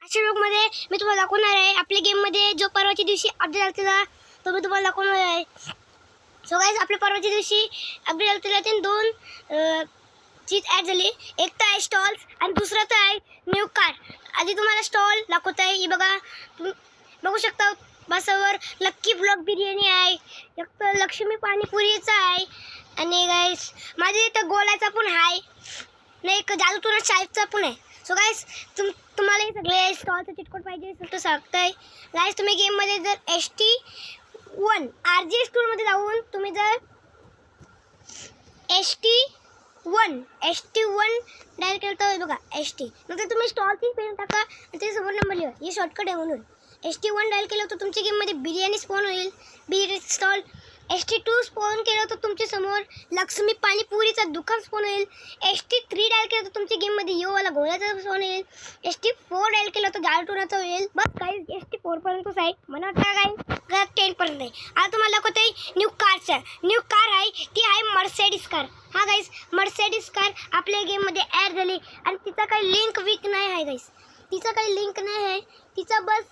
आजच्या व्लॉगमध्ये मी तुम्हाला दाखवणार आहे आपल्या गेममध्ये जो परवाच्या दिवशी अपडेट आला तो मी तुम्हाला दाखवणार आहे. सो गाइस, आपल्या परवाच्या दिवशी अपडेट आला ते दोन चीज ॲड झाली. एक तर आहे स्टॉल्स आणि दुसरं तर आहे न्यू कार. आधी तुम्हाला स्टॉल दाखवत आहे. ही बघा, तुम्ही बघू शकता बसावर लक्की ब्लॉक बिर्याणी आहे, एक तर लक्ष्मी पाणीपुरीचा आहे आणि गाइस माझे इथं गोलाचा पण आहे नाही, एक जादूटोना टाईपचा पण आहे. सो गाइस, तुम्हाला हे सगळे स्टॉलचं चिटकोट पाहिजे असेल तर सांगताय. गाइस, तुम्ही गेममध्ये जर ST1 RG स्टोअरमध्ये जाऊन तुम्ही जर ST1 डायल केलं तर बघा ST, नंतर तुम्ही स्टॉलची पेन टाका आणि त्याच्यासमोर नंबर लिहा. हे शॉर्टकट आहे म्हणून ST1 डायल केलं तर तुमच्या गेममध्ये बिर्याणी स्पॉन होईल, बिर्याणी स्टॉल. ST2 स्पॉन केलं तर तुमच्या समोर लक्ष्मी पाणीपुरीचं दुकान स्पॉन होईल. ST3 डायल केलं तर तुमच्या गेममध्ये योवाला घोड्याचा स्पॉन होईल. ST4 डायल केलं तर जादूटोनाचं होईल. बस काही ST4 पर्यंतच आहे, मला वाटतं काय 10 पर्यंत आहे. आता तुम्हाला दाखवत आहे न्यू कार आहे, ती आहे मर्सेडीज कार. हा गाईस, मर्सेडीज कार आपल्या गेममध्ये ॲड झाली आणि तिचा काही लिंक नाही आहे गाईस, तिचा काही लिंक नाही आहे, तिचा बस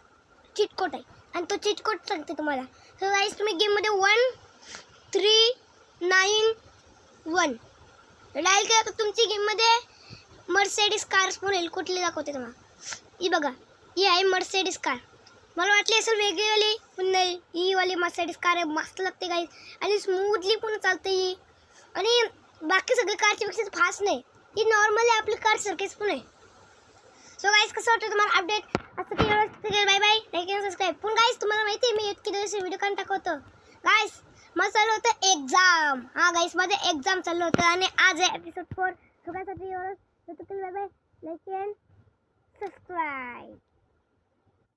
चिटकोट आहे आणि तो चिटकोट सांगते तुम्हाला. सो गाईस, तुम्ही गेममध्ये 1391 डायल केला तर तुमची गेममध्ये मर्सेडीज कार स्पॉन होईल. कुठली दाखवते तुम्हाला, ही बघा, ही आहे मर्सेडीज कार. मला वाटली असेल वेगळीवाली, पण नाही, ही वाली मर्सेडीज कार आहे. मस्त लागते गाईस आणि स्मूथली पण चालते ही, आणि बाकी सगळ्या कारच्या पेक्षा फास्ट नाही, ही नॉर्मली आपली कार सारखीच पण आहे. सो गाईस, कसं वाटतं तुम्हाला अपडेट? असं केलं बाय बाय, लाईक आणि सबस्क्राईब. पण गाईस, तुम्हाला माहिती आहे मी इतके दिवस व्हिडिओ का टाकवतो गाईस? मग चालू होतं एक्झाम. हा गाईस, माझं एक्झाम चालू होतं आणि आज आहे episode 4. So guys, bye bye, like आणि सबस्क्राईब.